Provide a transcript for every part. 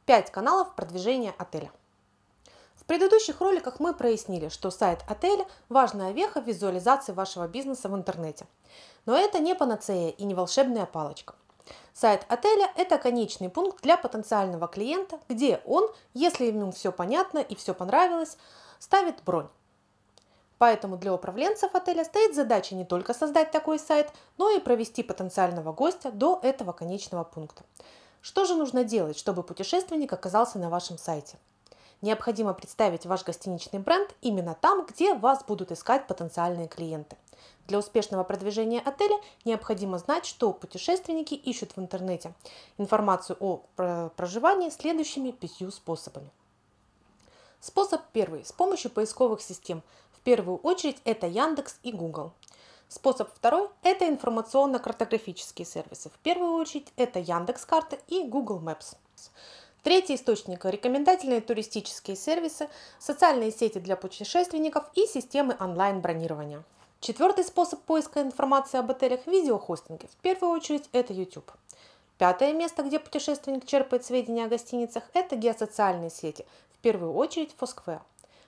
5 каналов продвижения отеля. В предыдущих роликах мы прояснили, что сайт отеля – важная веха в визуализации вашего бизнеса в интернете. Но это не панацея и не волшебная палочка. Сайт отеля – это конечный пункт для потенциального клиента, где он, если ему все понятно и все понравилось, ставит бронь. Поэтому для управленцев отеля стоит задача не только создать такой сайт, но и провести потенциального гостя до этого конечного пункта. Что же нужно делать, чтобы путешественник оказался на вашем сайте? Необходимо представить ваш гостиничный бренд именно там, где вас будут искать потенциальные клиенты. Для успешного продвижения отеля необходимо знать, что путешественники ищут в интернете информацию о проживании следующими 5 способами. Способ первый – с помощью поисковых систем. В первую очередь это Яндекс и Google. Способ второй – это информационно-картографические сервисы. В первую очередь это Яндекс.Карты и Google Maps. Третий источник – рекомендательные туристические сервисы, социальные сети для путешественников и системы онлайн-бронирования. Четвертый способ поиска информации об отелях – видеохостинги. В первую очередь это YouTube. Пятое место, где путешественник черпает сведения о гостиницах – это геосоциальные сети. В первую очередь Foursquare.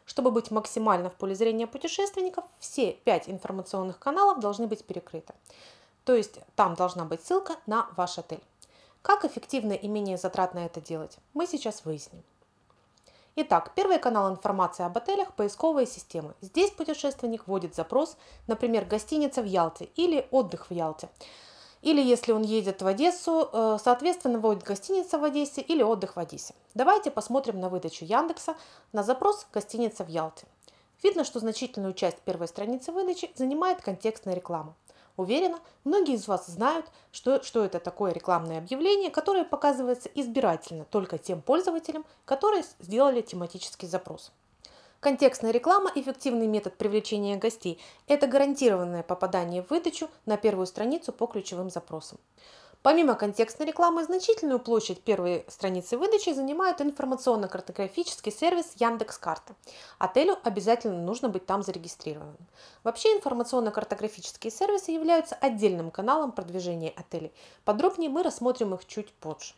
Чтобы быть максимально в поле зрения путешественников, все 5 информационных каналов должны быть перекрыты. То есть там должна быть ссылка на ваш отель. Как эффективно и менее затратно это делать, мы сейчас выясним. Итак, первый канал информации об отелях – поисковые системы. Здесь путешественник вводит запрос, например, гостиница в Ялте или отдых в Ялте. Или если он едет в Одессу, соответственно, вводит гостиница в Одессе или отдых в Одессе. Давайте посмотрим на выдачу Яндекса на запрос «Гостиница в Ялте». Видно, что значительную часть первой страницы выдачи занимает контекстная реклама. Уверена, многие из вас знают, что это такое рекламное объявление, которое показывается избирательно только тем пользователям, которые сделали тематический запрос. Контекстная реклама – эффективный метод привлечения гостей. Это гарантированное попадание в выдачу на первую страницу по ключевым запросам. Помимо контекстной рекламы, значительную площадь первой страницы выдачи занимает информационно-картографический сервис Яндекс.Карты. Отелю обязательно нужно быть там зарегистрированным. Вообще информационно-картографические сервисы являются отдельным каналом продвижения отелей. Подробнее мы рассмотрим их чуть позже.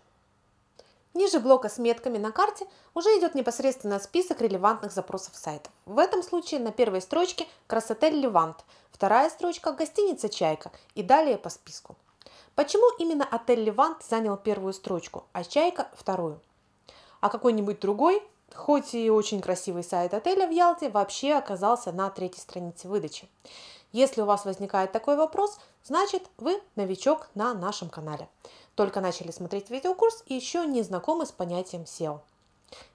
Ниже блока с метками на карте уже идет непосредственно список релевантных запросов сайтов. В этом случае на первой строчке Красотель Левант, вторая строчка гостиница Чайка и далее по списку. Почему именно отель Левант занял первую строчку, а Чайка вторую? А какой-нибудь другой, хоть и очень красивый сайт отеля в Ялте, вообще оказался на третьей странице выдачи? Если у вас возникает такой вопрос, значит вы новичок на нашем канале. Только начали смотреть видеокурс и еще не знакомы с понятием SEO.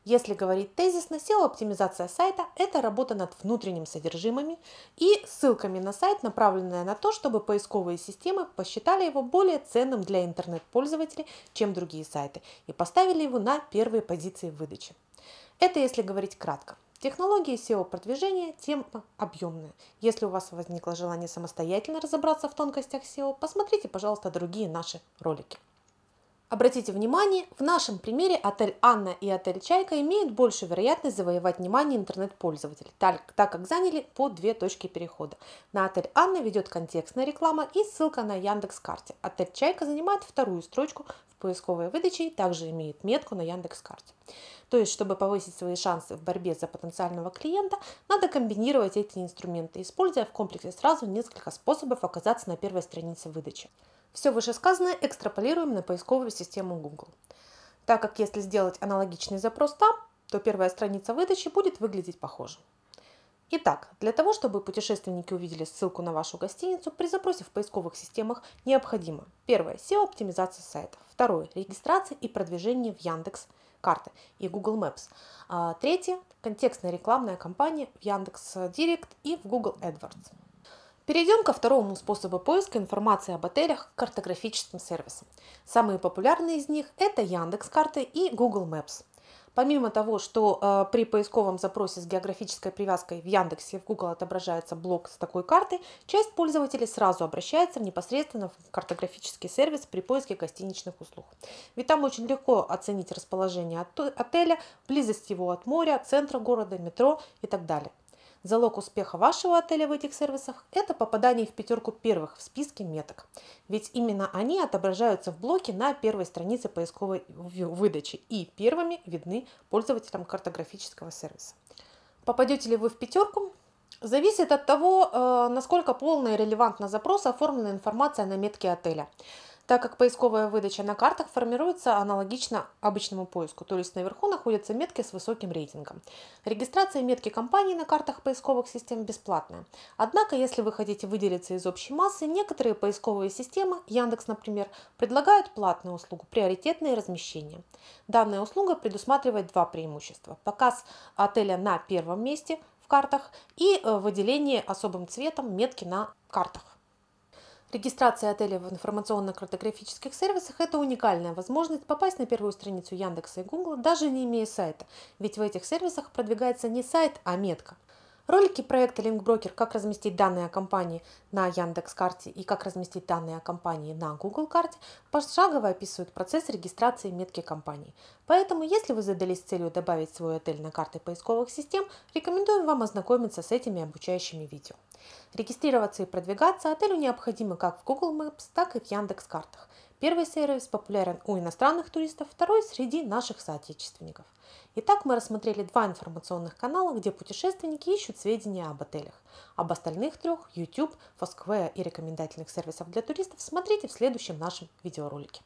Если говорить тезисно, SEO-оптимизация сайта – это работа над внутренним содержимым и ссылками на сайт, направленная на то, чтобы поисковые системы посчитали его более ценным для интернет-пользователей, чем другие сайты, и поставили его на первые позиции в выдаче. Это если говорить кратко. Технологии SEO-продвижения – тема объемная. Если у вас возникло желание самостоятельно разобраться в тонкостях SEO, посмотрите, пожалуйста, другие наши ролики. Обратите внимание, в нашем примере отель Анна и отель Чайка имеют большую вероятность завоевать внимание интернет-пользователей, так как заняли по 2 точки перехода. На отель Анна ведет контекстная реклама и ссылка на Яндекс.Карте. Отель Чайка занимает вторую строчку в поисковой выдаче и также имеет метку на Яндекс.Карте. То есть, чтобы повысить свои шансы в борьбе за потенциального клиента, надо комбинировать эти инструменты, используя в комплексе сразу несколько способов оказаться на первой странице выдачи. Все вышесказанное экстраполируем на поисковую систему Google. Так как если сделать аналогичный запрос там, то первая страница выдачи будет выглядеть похоже. Итак, для того, чтобы путешественники увидели ссылку на вашу гостиницу, при запросе в поисковых системах необходимо: первое – SEO-оптимизация сайта, второе – регистрация и продвижение в Яндекс.Карты и Google Maps, третье – контекстная рекламная кампания в Яндекс.Директ и в Google AdWords. Перейдем ко второму способу поиска информации об отелях – картографическим сервисам. Самые популярные из них – это Яндекс.Карты и Google Maps. Помимо того, что при поисковом запросе с географической привязкой в Яндексе и в Google отображается блок с такой картой, часть пользователей сразу обращается непосредственно в картографический сервис при поиске гостиничных услуг. Ведь там очень легко оценить расположение отеля, близость его от моря, центра города, метро и так далее. Залог успеха вашего отеля в этих сервисах – это попадание в пятерку первых в списке меток. Ведь именно они отображаются в блоке на первой странице поисковой выдачи и первыми видны пользователям картографического сервиса. Попадете ли вы в пятерку? Зависит от того, насколько полно и релевантно запросу оформлена информация на метке отеля, так как поисковая выдача на картах формируется аналогично обычному поиску, то есть наверху находятся метки с высоким рейтингом. Регистрация метки компании на картах поисковых систем бесплатная. Однако, если вы хотите выделиться из общей массы, некоторые поисковые системы, Яндекс, например, предлагают платную услугу «Приоритетное размещение». Данная услуга предусматривает два преимущества: показ отеля на первом месте в картах и выделение особым цветом метки на картах. Регистрация отеля в информационно-картографических сервисах – это уникальная возможность попасть на первую страницу Яндекса и Гугла, даже не имея сайта, ведь в этих сервисах продвигается не сайт, а метка. Ролики проекта Линкброкер «Как разместить данные о компании на Яндекс.Карте» и «Как разместить данные о компании на Google карте» пошагово описывают процесс регистрации метки компании. Поэтому, если вы задались целью добавить свой отель на карты поисковых систем, рекомендуем вам ознакомиться с этими обучающими видео. Регистрироваться и продвигаться отелю необходимо как в Google Maps, так и в Яндекс.Картах. Первый сервис популярен у иностранных туристов, второй среди наших соотечественников. Итак, мы рассмотрели два информационных канала, где путешественники ищут сведения об отелях. Об остальных трех – YouTube, Foursquare и рекомендательных сервисов для туристов – смотрите в следующем нашем видеоролике.